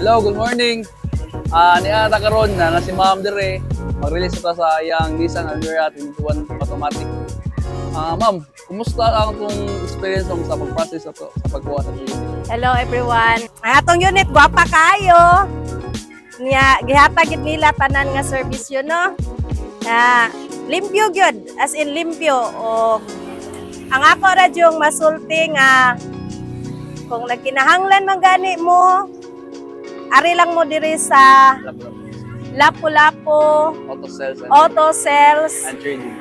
Hello, good morning. Niata karon na si Ma'am dire mag-release ito sa iyang Nissan Almera 21 automatic. Ma'am, kumusta ang itong experience mo sa pag-process ito sa pagkuha sa unit? Hello everyone. Ang atong unit guwapa kayo. Nya gihatag gid nila tanan nga serbisyo no. Limpyo gyud, as in limpyo o ang ako ra yung masulti nga kung nagkinahanglan man gani mo ari lang mo diri sa Lapu-Lapu Auto sales Auto Sales and trading.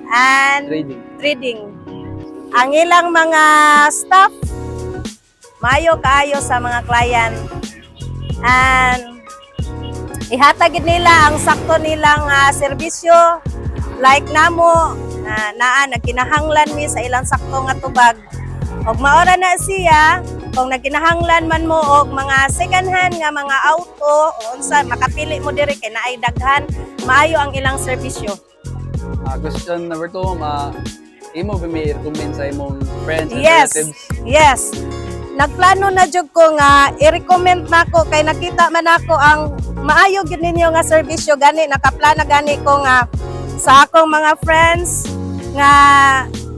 and Trading. Ang ilang mga staff maayo kaayo sa mga client and ihatag gid nila ang sakto nilang serbisyo like namo naa nagkinahanglan mi sa ilang sakto nga tubag og maora na siya kung nagkinahanglan man mo og mga second hand nga mga auto o unsa makapili mo diri kay naay daghan maayo ang ilang serbisyo. Question number 2, imo ba may recommend sa imong friends and Yes. relatives? Yes. Nagplano na jud ko nga i-recommend nako kay nakita man ako ang maayo gyud ninyo nga serbisyo gani nakaplana gani ko nga sa akong mga friends nga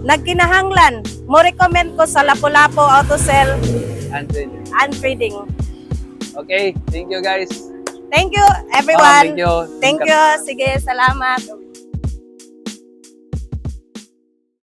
nagkinahanglan mo recommend ko sa Lapu-Lapu Auto Sale And trading. and Trading. Okay, thank you guys. Thank you everyone. Thank you. Thank you. Sige, salamat.